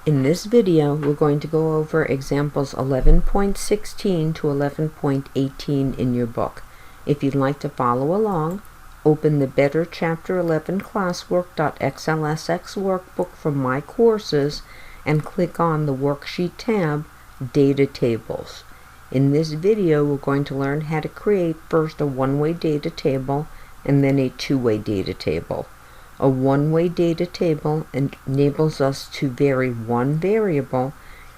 In this video, we're going to go over examples 11.16 to 11.18 in your book. If you'd like to follow along, open the Better Chapter 11 Classwork.xlsx workbook from My Courses and click on the Worksheet tab, Data Tables. In this video, we're going to learn how to create first a one-way data table and then a two-way data table. A one-way data table enables us to vary one variable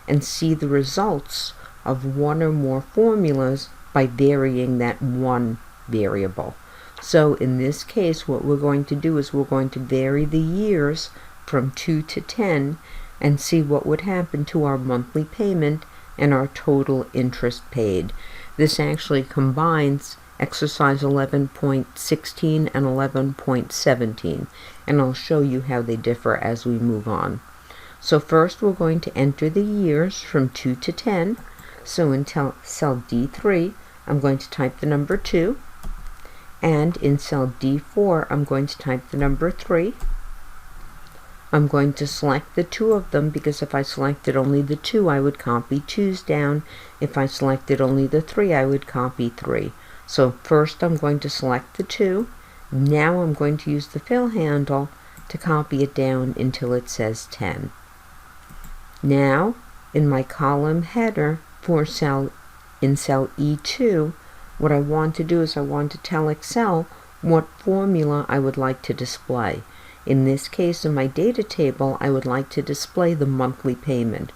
and see the results of one or more formulas by varying that one variable. So in this case, what we're going to do is we're going to vary the years from 2 to 10 and see what would happen to our monthly payment and our total interest paid. This actually combines exercise 11.16 and 11.17, and I'll show you how they differ as we move on. So first we're going to enter the years from 2 to 10. So in cell D3, I'm going to type the number 2, and in cell D4, I'm going to type the number 3. I'm going to select the two of them because if I selected only the 2, I would copy 2's down. If I selected only the 3, I would copy 3. So first I'm going to select the 2. Now I'm going to use the fill handle to copy it down until it says 10. Now in my column header for cell E2, what I want to do is I want to tell Excel what formula I would like to display. In this case, in my data table, I would like to display the monthly payment.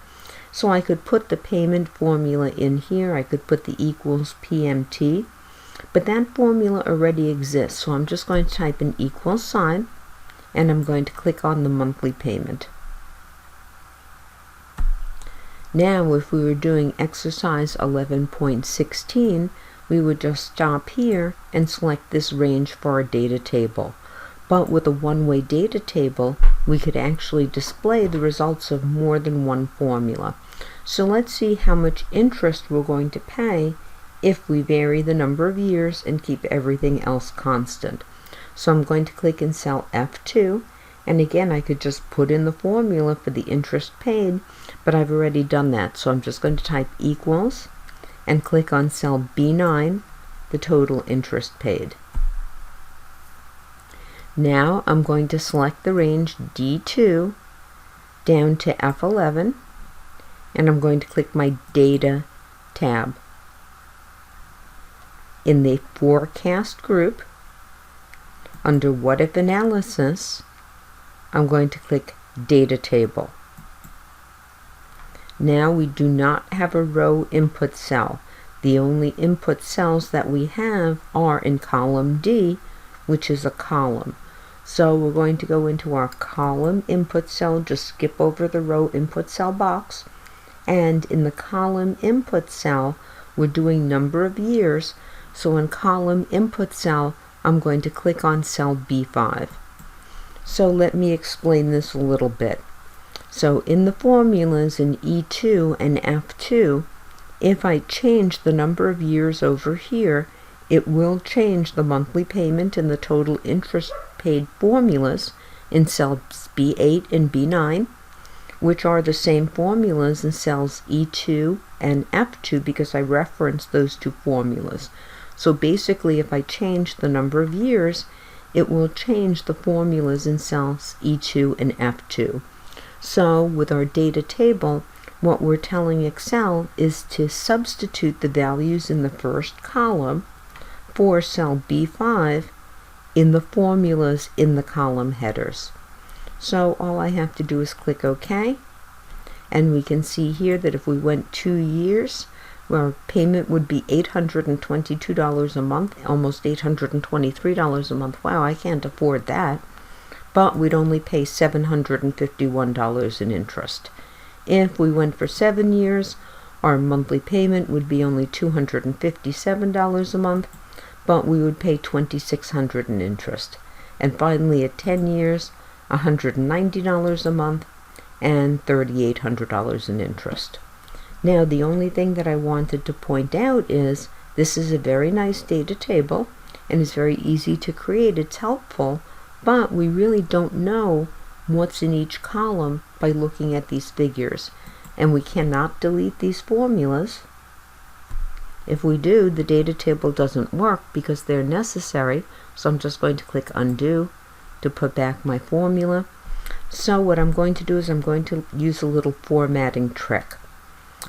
So I could put the payment formula in here. I could put the equals PMT. But that formula already exists, so I'm just going to type an equal sign, and I'm going to click on the monthly payment. Now, if we were doing exercise 11.16, we would just stop here and select this range for our data table. But with a one-way data table, we could actually display the results of more than one formula. So let's see how much interest we're going to pay if we vary the number of years and keep everything else constant. So I'm going to click in cell F2, and again I could just put in the formula for the interest paid, but I've already done that, so I'm just going to type equals and click on cell B9, the total interest paid. Now I'm going to select the range D2 down to F11, and I'm going to click my Data tab. In the Forecast group, under What If Analysis, I'm going to click Data Table. Now we do not have a row input cell. The only input cells that we have are in column D, which is a column. So we're going to go into our column input cell, just skip over the row input cell box, and in the column input cell, we're doing number of years. So in column input cell, I'm going to click on cell B5. So let me explain this a little bit. So in the formulas in E2 and F2, if I change the number of years over here, it will change the monthly payment and the total interest paid formulas in cells B8 and B9, which are the same formulas in cells E2 and F2 because I referenced those two formulas. So basically, if I change the number of years, it will change the formulas in cells E2 and F2. So with our data table, what we're telling Excel is to substitute the values in the first column for cell B5 in the formulas in the column headers. So all I have to do is click OK, and we can see here that if we went 2 years, our payment would be $822 a month, almost $823 a month. Wow, I can't afford that. But we'd only pay $751 in interest. If we went for 7 years, our monthly payment would be only $257 a month, but we would pay $2,600 in interest. And finally, at 10 years, $190 a month and $3,800 in interest. Now, the only thing that I wanted to point out is this is a very nice data table and it's very easy to create. It's helpful, but we really don't know what's in each column by looking at these figures, and we cannot delete these formulas. If we do, the data table doesn't work because they're necessary, so I'm just going to click undo to put back my formula. So what I'm going to do is I'm going to use a little formatting trick.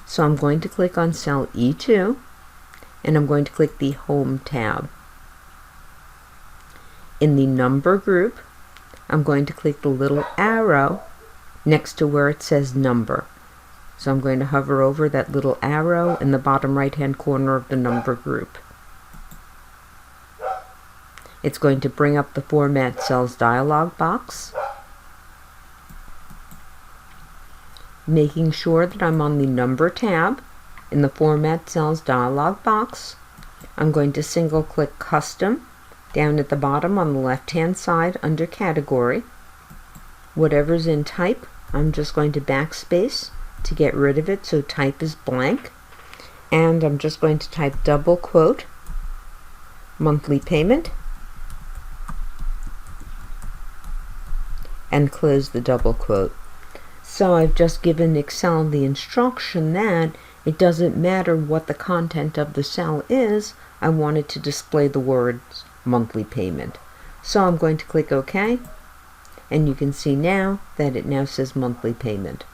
So I'm going to click on cell E2, and I'm going to click the Home tab. In the number group, I'm going to click the little arrow next to where it says number. So I'm going to hover over that little arrow in the bottom right hand corner of the number group. It's going to bring up the Format Cells dialog box, making sure that I'm on the Number tab. In the Format Cells dialog box, I'm going to single click Custom down at the bottom on the left hand side under Category. Whatever's in Type, I'm just going to backspace to get rid of it so type is blank, and I'm just going to type double quote monthly payment and close the double quote. So I've just given Excel the instruction that it doesn't matter what the content of the cell is, I want it to display the words monthly payment. So I'm going to click OK, and you can see now that it now says monthly payment.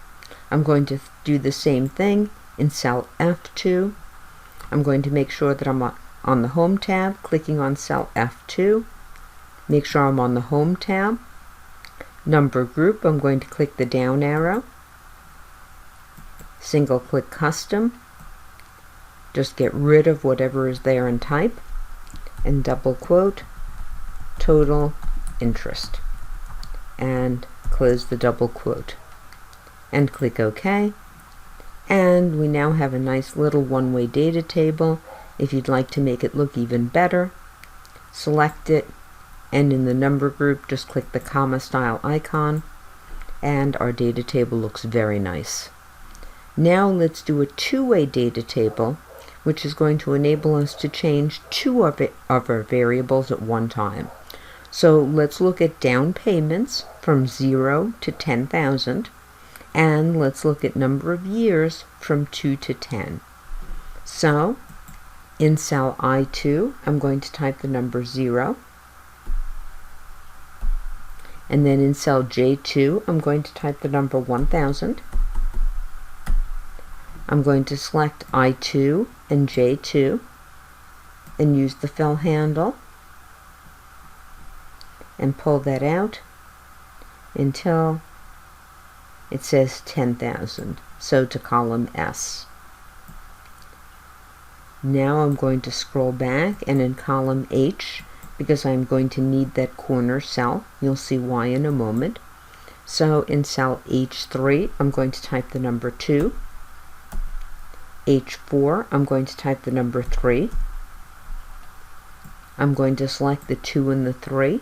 I'm going to do the same thing in cell F2. I'm going to make sure that I'm on the Home tab, clicking on cell F2. Make sure I'm on the Home tab. Number group, I'm going to click the down arrow. Single click Custom. Just get rid of whatever is there in Type. And double quote total interest. And close the double quote. And click OK, and we now have a nice little one-way data table. If you'd like to make it look even better, select it, and in the number group just click the comma style icon, and our data table looks very nice. Now let's do a two-way data table, which is going to enable us to change two of our variables at one time. So let's look at down payments from 0 to 10,000. And let's look at number of years from 2 to 10. So in cell I2, I'm going to type the number 0. And then in cell J2, I'm going to type the number 1000. I'm going to select I2 and J2 and use the fill handle and pull that out until it says 10,000, so to column S. Now I'm going to scroll back, and in column H, because I'm going to need that corner cell, you'll see why in a moment. So in cell H3, I'm going to type the number 2. H4, I'm going to type the number 3. I'm going to select the 2 and the 3,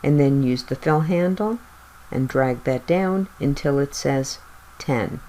and then use the fill handle and drag that down until it says 10.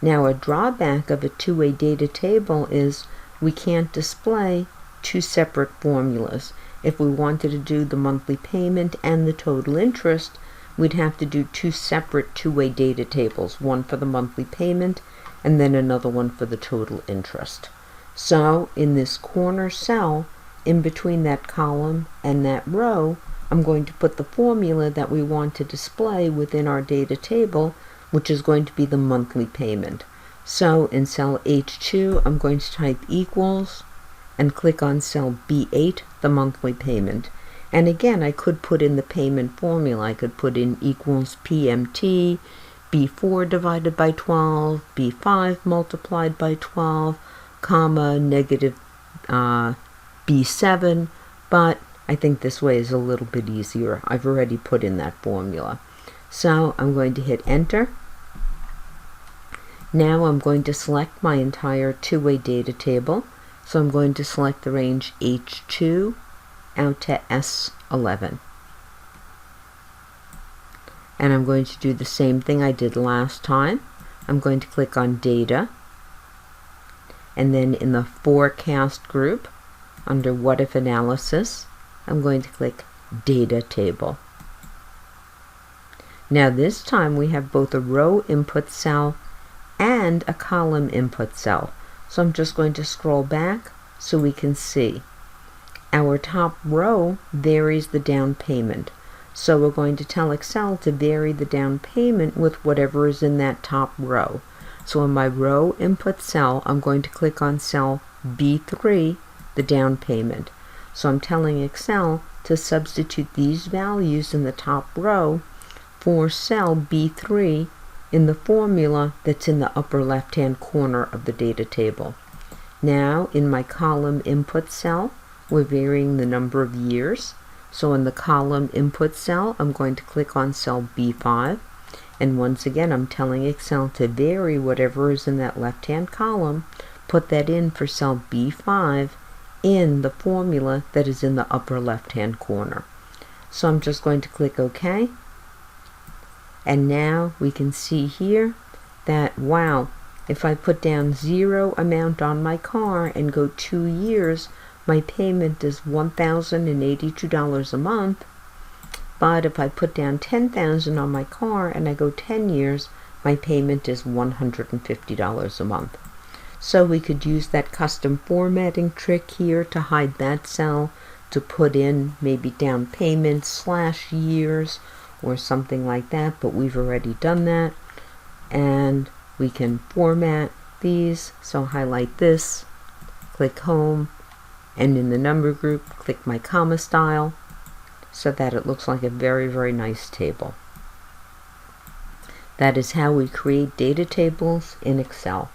Now a drawback of a two-way data table is we can't display two separate formulas. If we wanted to do the monthly payment and the total interest, we'd have to do two separate two-way data tables, one for the monthly payment and then another one for the total interest. So in this corner cell, in between that column and that row, I'm going to put the formula that we want to display within our data table, which is going to be the monthly payment. So in cell H2, I'm going to type equals and click on cell B8, the monthly payment. And again, I could put in the payment formula. I could put in equals PMT, B4 divided by 12, B5 multiplied by 12, comma, negative B7, but I think this way is a little bit easier. I've already put in that formula. So I'm going to hit enter. Now I'm going to select my entire two-way data table. So I'm going to select the range H2 out to S11. And I'm going to do the same thing I did last time. I'm going to click on data, and then in the forecast group under what if analysis, I'm going to click data table. Now this time we have both a row input cell and a column input cell. So I'm just going to scroll back so we can see. Our top row varies the down payment. So we're going to tell Excel to vary the down payment with whatever is in that top row. So in my row input cell, I'm going to click on cell B3, the down payment. So I'm telling Excel to substitute these values in the top row for cell B3 in the formula that's in the upper left-hand corner of the data table. Now in my column input cell, we're varying the number of years. So in the column input cell, I'm going to click on cell B5. And once again, I'm telling Excel to vary whatever is in that left-hand column, put that in for cell B5 in the formula that is in the upper left-hand corner. So I'm just going to click OK. And now we can see here that, wow, if I put down 0 amount on my car and go 2 years, my payment is $1,082 a month. But if I put down $10,000 on my car and I go 10 years, my payment is $150 a month. So we could use that custom formatting trick here to hide that cell, to put in maybe down payment / years or something like that, but we've already done that. And we can format these. So highlight this, click home, and in the number group, click my comma style so that it looks like a very, very nice table. That is how we create data tables in Excel.